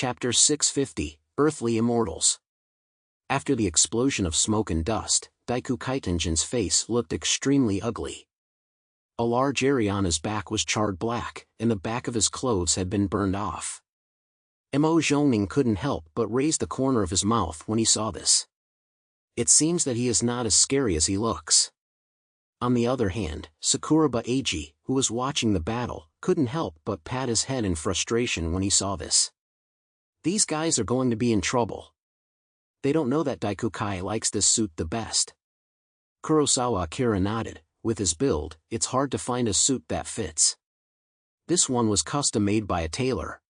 Chapter 650, Earthly Immortals. After the explosion of smoke and dust, Daiku Kaitenjin's face looked extremely ugly. A large area on his back was charred black, and the back of his clothes had been burned off. Mo Zhongning couldn't help but raise the corner of his mouth when he saw this. It seems that he is not as scary as he looks. On the other hand, Sakuraba Eiji, who was watching the battle, couldn't help but pat his head in frustration when he saw this. These guys are going to be in trouble. They don't know that Daiku Kai likes this suit the best. Kurosawa Akira nodded. With his build, it's hard to find a suit that fits. This one was custom made by a tailor.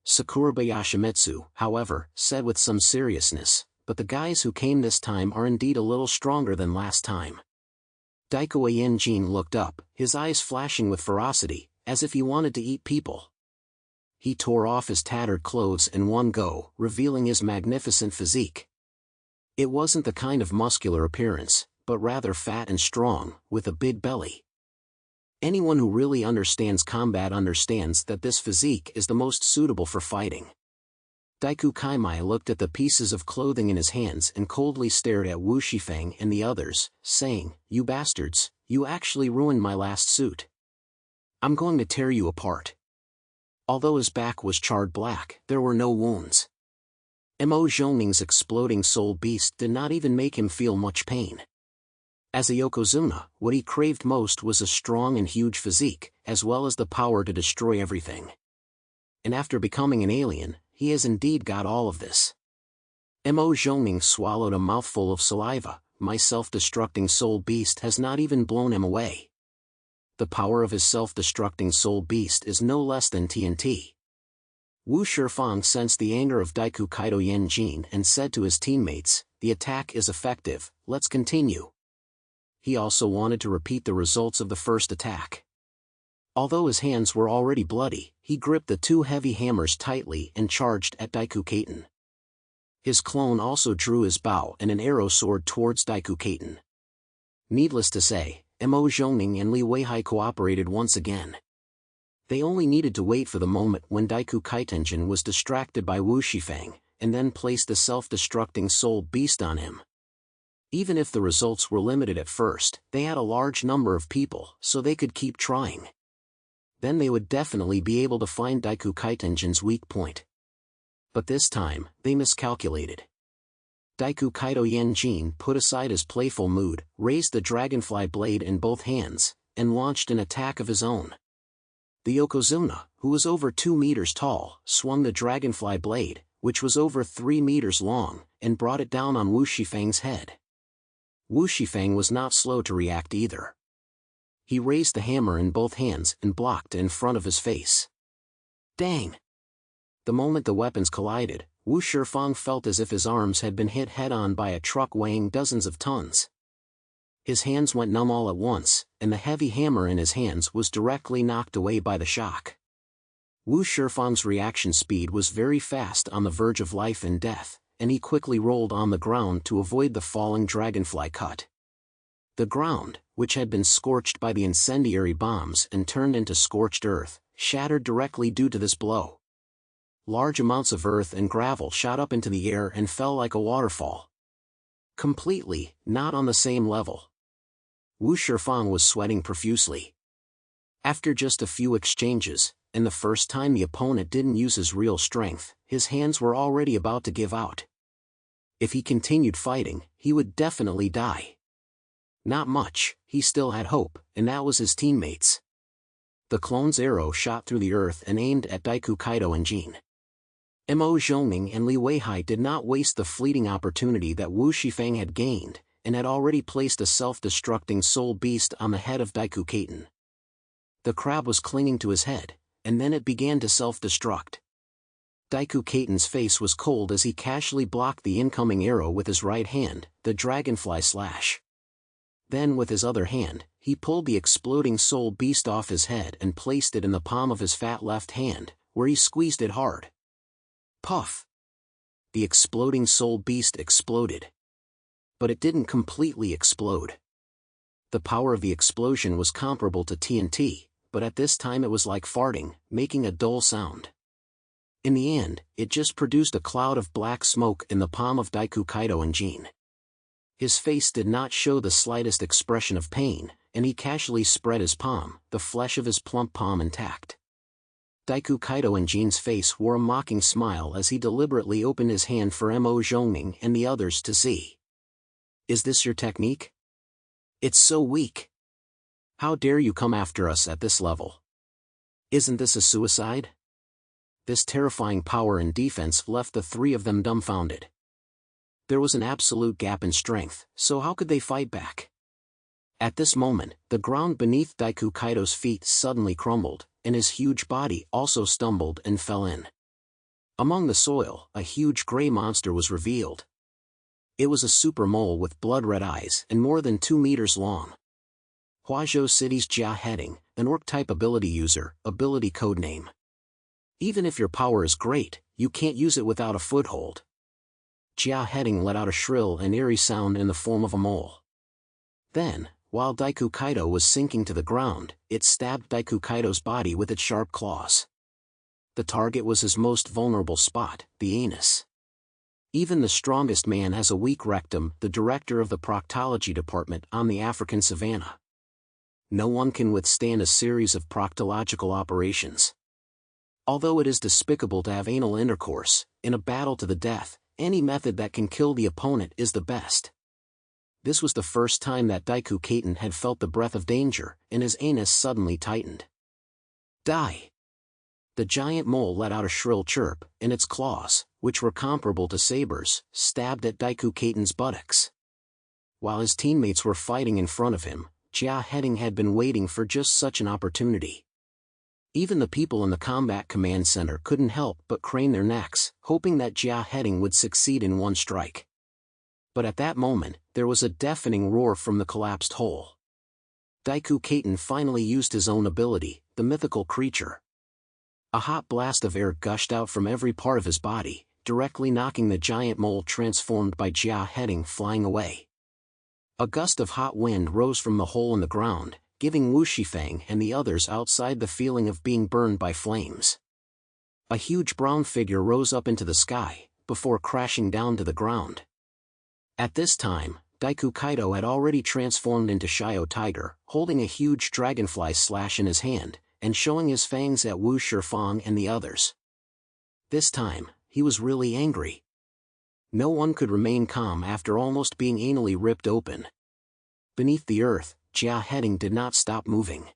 Sakuraba Yoshimitsu, however, said with some seriousness, but the guys who came this time are indeed a little stronger than last time. Daiku Yenjin looked up, his eyes flashing with ferocity, as if he wanted to eat people. He tore off his tattered clothes in one go, revealing his magnificent physique. It wasn't the kind of muscular appearance, but rather fat and strong, with a big belly. Anyone who really understands combat understands that this physique is the most suitable for fighting. Daiku Kaimai looked at the pieces of clothing in his hands and coldly stared at Wu Shifeng and the others, saying, "You bastards, you actually ruined my last suit. I'm going to tear you apart." Although his back was charred black, there were no wounds. Mo Zhongning's exploding soul beast did not even make him feel much pain. As a Yokozuna, what he craved most was a strong and huge physique, as well as the power to destroy everything. And after becoming an alien, he has indeed got all of this. Mo Zhongning swallowed a mouthful of saliva. My self-destructing soul beast has not even blown him away. The power of his self-destructing soul beast is no less than TNT. Wu Shifeng sensed the anger of Daiku Kaito Yenjin and said to his teammates, "The attack is effective, let's continue." He also wanted to repeat the results of the first attack. Although his hands were already bloody, he gripped the two heavy hammers tightly and charged at Daiku Kaiten. His clone also drew his bow and an arrow soared towards Daiku Kaiten. Needless to say, Mo Zhongning and Li Weihai cooperated once again. They only needed to wait for the moment when Daiku Kaitenjin was distracted by Wu Shifeng, and then placed the self-destructing soul beast on him. Even if the results were limited at first, they had a large number of people, so they could keep trying. Then they would definitely be able to find Daiku Kaitenjin's weak point. But this time, they miscalculated. Daiku Kaito Yenjin put aside his playful mood, raised the dragonfly blade in both hands, and launched an attack of his own. The Yokozuna, who was over 2 meters tall, swung the dragonfly blade, which was over 3 meters long, and brought it down on Wu Shifeng's head. Wu Shifeng was not slow to react either. He raised the hammer in both hands and blocked in front of his face. Dang! The moment the weapons collided, Wu Shifeng felt as if his arms had been hit head-on by a truck weighing dozens of tons. His hands went numb all at once, and the heavy hammer in his hands was directly knocked away by the shock. Wu Shifeng's reaction speed was very fast, on the verge of life and death, and he quickly rolled on the ground to avoid the falling dragonfly cut. The ground, which had been scorched by the incendiary bombs and turned into scorched earth, shattered directly due to this blow. Large amounts of earth and gravel shot up into the air and fell like a waterfall. Completely, not on the same level. Wu Shifeng was sweating profusely. After just a few exchanges, and the first time the opponent didn't use his real strength, his hands were already about to give out. If he continued fighting, he would definitely die. Not much, he still had hope, and that was his teammates. The clone's arrow shot through the earth and aimed at Daiku Kaito Yenjin. Mo Zhongning and Li Weihai did not waste the fleeting opportunity that Wu Shifeng had gained, and had already placed a self-destructing soul beast on the head of Daiku Kaiten. The crab was clinging to his head, and then it began to self-destruct. Daiku Kaiten's face was cold as he casually blocked the incoming arrow with his right hand, the dragonfly slash. Then with his other hand, he pulled the exploding soul beast off his head and placed it in the palm of his fat left hand, where he squeezed it hard. Puff! The exploding soul beast exploded. But it didn't completely explode. The power of the explosion was comparable to TNT, but at this time it was like farting, making a dull sound. In the end, it just produced a cloud of black smoke in the palm of Daiku Kaito and Jin. His face did not show the slightest expression of pain, and he casually spread his palm, the flesh of his plump palm intact. Daiku Kaito and Jin's face wore a mocking smile as he deliberately opened his hand for Mo Zhongming and the others to see. Is this your technique? It's so weak. How dare you come after us at this level? Isn't this a suicide? This terrifying power and defense left the three of them dumbfounded. There was an absolute gap in strength, so how could they fight back? At this moment, the ground beneath Daiku Kaito's feet suddenly crumbled, and his huge body also stumbled and fell in. Among the soil, a huge gray monster was revealed. It was a super mole with blood-red eyes and more than 2 meters long. Huazhou City's Jia Heading, an orc-type ability user, ability codename. Even if your power is great, you can't use it without a foothold. Jia Heading let out a shrill and eerie sound in the form of a mole. Then, while Daiku Kaito was sinking to the ground, it stabbed Daiku Kaito's body with its sharp claws. The target was his most vulnerable spot, the anus. Even the strongest man has a weak rectum, the director of the proctology department on the African savannah. No one can withstand a series of proctological operations. Although it is despicable to have anal intercourse, in a battle to the death, any method that can kill the opponent is the best. This was the first time that Daiku Kaito had felt the breath of danger, and his anus suddenly tightened. Die! The giant mole let out a shrill chirp, and its claws, which were comparable to sabers, stabbed at Daiku Kaito's buttocks. While his teammates were fighting in front of him, Jia Heading had been waiting for just such an opportunity. Even the people in the combat command center couldn't help but crane their necks, hoping that Jia Heading would succeed in one strike. But at that moment, there was a deafening roar from the collapsed hole. Daiku Kaito finally used his own ability, the mythical creature. A hot blast of air gushed out from every part of his body, directly knocking the giant mole transformed by Jia Heading flying away. A gust of hot wind rose from the hole in the ground, giving Wu Shifang and the others outside the feeling of being burned by flames. A huge brown figure rose up into the sky, before crashing down to the ground. At this time, Daiku Kaito had already transformed into Shio Tiger, holding a huge dragonfly slash in his hand, and showing his fangs at Wu Shifang and the others. This time, he was really angry. No one could remain calm after almost being anally ripped open. Beneath the earth, Jia Heading did not stop moving.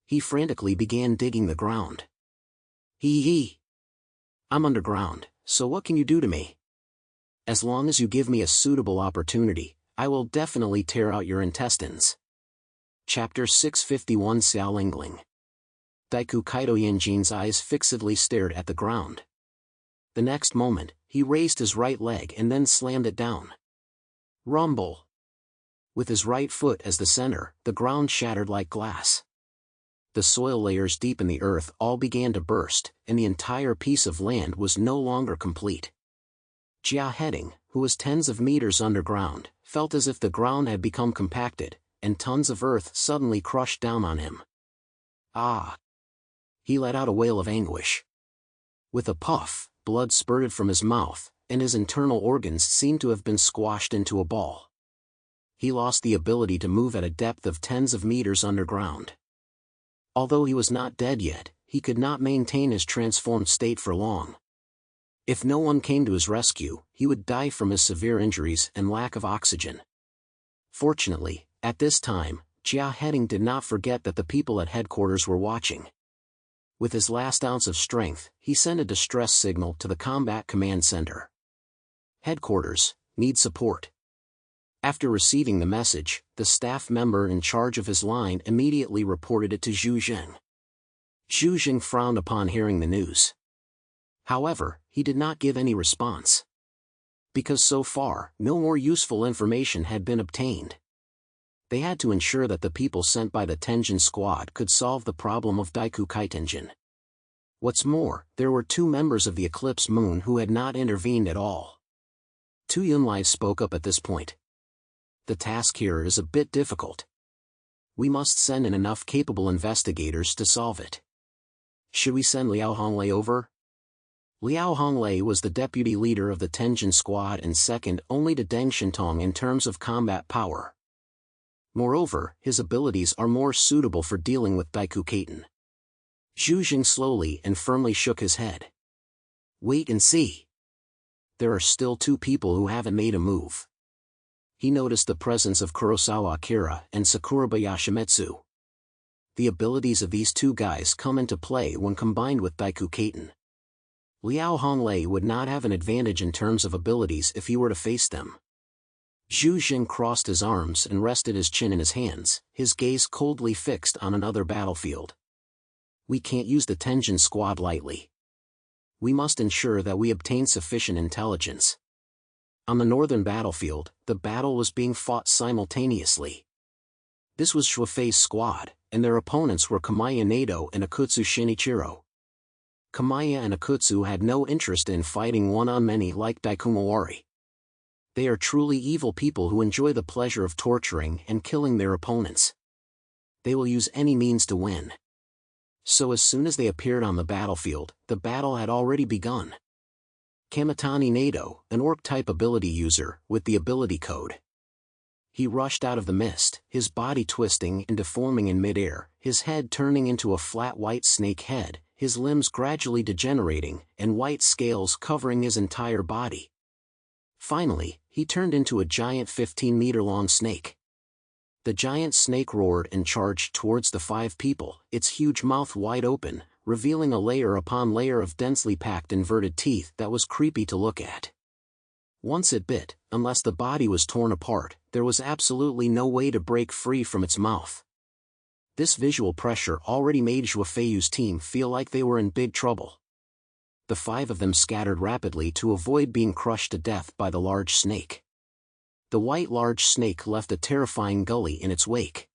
He frantically began digging the ground. Hee. I'm underground, so what can you do to me? As long as you give me a suitable opportunity, I will definitely tear out your intestines. Chapter 651 Xiaolingling. Daiku Kaito Yanjin's eyes fixedly stared at the ground. The next moment, he raised his right leg and then slammed it down. Rumble. With his right foot as the center, the ground shattered like glass. The soil layers deep in the earth all began to burst, and the entire piece of land was no longer complete. Jia Heading, who was tens of meters underground, felt as if the ground had become compacted, and tons of earth suddenly crushed down on him. Ah! He let out a wail of anguish. With a puff, blood spurted from his mouth, and his internal organs seemed to have been squashed into a ball. He lost the ability to move at a depth of tens of meters underground. Although he was not dead yet, he could not maintain his transformed state for long. If no one came to his rescue, he would die from his severe injuries and lack of oxygen. Fortunately, at this time, Jia Heading did not forget that the people at headquarters were watching. With his last ounce of strength, he sent a distress signal to the combat command center. Headquarters, need support. After receiving the message, the staff member in charge of his line immediately reported it to Zhu Zheng. Zhu Zheng frowned upon hearing the news. However, he did not give any response. Because so far, no more useful information had been obtained. They had to ensure that the people sent by the Tenjin squad could solve the problem of Daiku Kaitenjin. What's more, there were 2 members of the Eclipse Moon who had not intervened at all. Tu Yunlai spoke up at this point. The task here is a bit difficult. We must send in enough capable investigators to solve it. Should we send Liao Honglei over? Liao Honglei was the deputy leader of the Tenjin squad and second only to Deng Shintong in terms of combat power. Moreover, his abilities are more suitable for dealing with Daiku Kaiten. Zhu Jing slowly and firmly shook his head. Wait and see. There are still two people who haven't made a move. He noticed the presence of Kurosawa Akira and Sakuraba Yoshimitsu. The abilities of these two guys come into play when combined with Daiku Kaiten. Liao Honglei would not have an advantage in terms of abilities if he were to face them. Zhu Jing crossed his arms and rested his chin in his hands, his gaze coldly fixed on another battlefield. We can't use the Tenjin squad lightly. We must ensure that we obtain sufficient intelligence. On the northern battlefield, the battle was being fought simultaneously. This was Shuofei's squad, and their opponents were Kamaya Nato and Akutsu Shinichiro. Kamaya and Akutsu had no interest in fighting one-on-many like Daikumawari. They are truly evil people who enjoy the pleasure of torturing and killing their opponents. They will use any means to win. So as soon as they appeared on the battlefield, the battle had already begun. Kamitani Nato, an orc-type ability user, with the ability code. He rushed out of the mist, his body twisting and deforming in midair, his head turning into a flat white snake head, his limbs gradually degenerating, and white scales covering his entire body. Finally, he turned into a giant 15-meter-long snake. The giant snake roared and charged towards the five people, its huge mouth wide open, revealing a layer upon layer of densely packed inverted teeth that was creepy to look at. Once it bit, unless the body was torn apart, there was absolutely no way to break free from its mouth. This visual pressure already made Zhuofei's team feel like they were in big trouble. The five of them scattered rapidly to avoid being crushed to death by the large snake. The white large snake left a terrifying gully in its wake.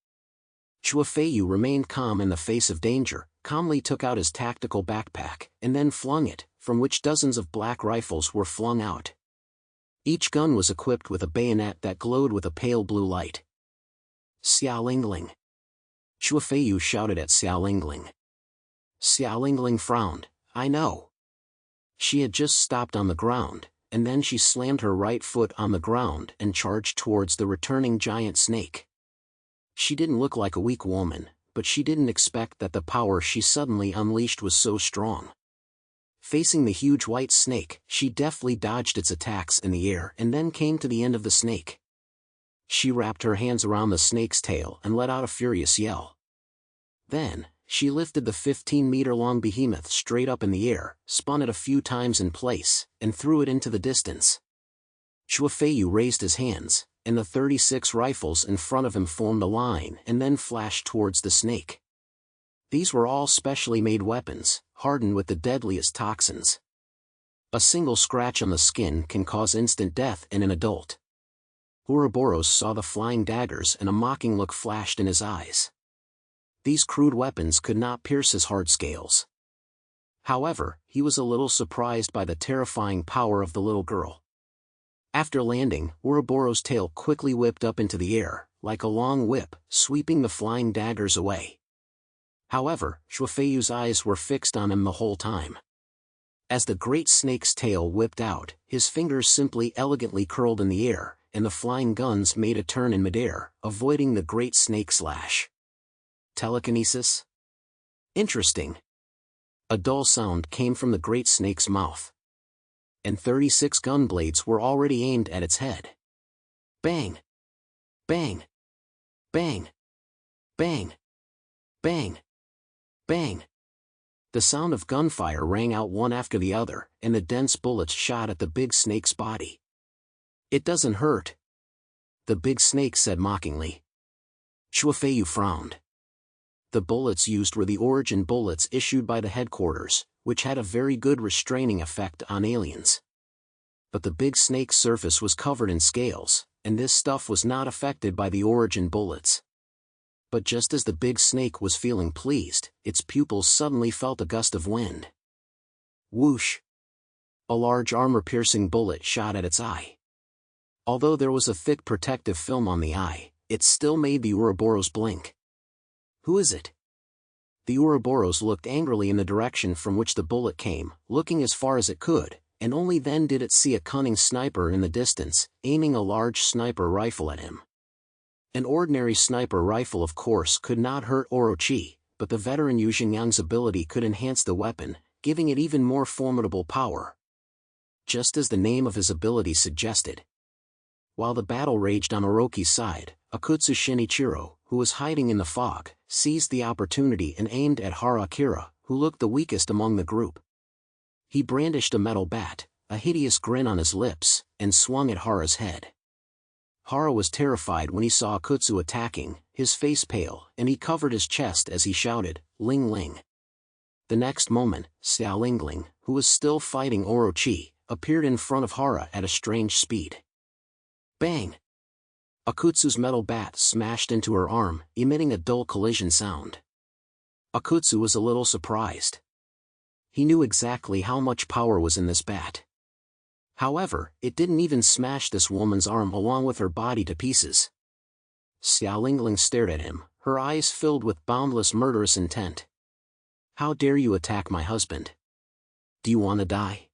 Zhuofei remained calm in the face of danger, calmly took out his tactical backpack, and then flung it, from which dozens of black rifles were flung out. Each gun was equipped with a bayonet that glowed with a pale blue light. Xiao Lingling. Zhuofei shouted at Xiao Lingling. Xiao Lingling frowned. I know. She had just stopped on the ground, and then she slammed her right foot on the ground and charged towards the returning giant snake. She didn't look like a weak woman, but she didn't expect that the power she suddenly unleashed was so strong. Facing the huge white snake, she deftly dodged its attacks in the air and then came to the end of the snake. She wrapped her hands around the snake's tail and let out a furious yell. Then, she lifted the 15-meter-long behemoth straight up in the air, spun it a few times in place, and threw it into the distance. Zhuofei raised his hands, and the 36 rifles in front of him formed a line and then flashed towards the snake. These were all specially made weapons, hardened with the deadliest toxins. A single scratch on the skin can cause instant death in an adult. Ouroboros saw the flying daggers and a mocking look flashed in his eyes. These crude weapons could not pierce his hard scales. However, he was a little surprised by the terrifying power of the little girl. After landing, Ouroboros' tail quickly whipped up into the air, like a long whip, sweeping the flying daggers away. However, Zhuofei's eyes were fixed on him the whole time. As the great snake's tail whipped out, his fingers simply elegantly curled in the air, and the flying guns made a turn in midair, avoiding the great snake slash. Telekinesis? Interesting. A dull sound came from the great snake's mouth. And 36 gun blades were already aimed at its head. Bang! Bang! Bang! Bang! Bang! Bang! The sound of gunfire rang out one after the other, and the dense bullets shot at the big snake's body. It doesn't hurt. The big snake said mockingly. Zhuofei frowned. The bullets used were the origin bullets issued by the headquarters, which had a very good restraining effect on aliens. But the big snake's surface was covered in scales, and this stuff was not affected by the origin bullets. But just as the big snake was feeling pleased, its pupils suddenly felt a gust of wind. Whoosh! A large armor-piercing bullet shot at its eye. Although there was a thick protective film on the eye, it still made the Ouroboros blink. Who is it? The Ouroboros looked angrily in the direction from which the bullet came, looking as far as it could, and only then did it see a cunning sniper in the distance, aiming a large sniper rifle at him. An ordinary sniper rifle of course could not hurt Orochi, but the veteran Yu Xingyang's ability could enhance the weapon, giving it even more formidable power. Just as the name of his ability suggested. While the battle raged on Orochi's side, Akutsu Shinichiro, who was hiding in the fog, seized the opportunity and aimed at Hara Akira, who looked the weakest among the group. He brandished a metal bat, a hideous grin on his lips, and swung at Hara's head. Hara was terrified when he saw Akutsu attacking, his face pale, and he covered his chest as he shouted, "Ling Ling." The next moment, Xiao Lingling, who was still fighting Orochi, appeared in front of Hara at a strange speed. Bang! Akutsu's metal bat smashed into her arm, emitting a dull collision sound. Akutsu was a little surprised. He knew exactly how much power was in this bat. However, it didn't even smash this woman's arm along with her body to pieces. Xiao Lingling stared at him, her eyes filled with boundless murderous intent. "How dare you attack my husband? Do you want to die?"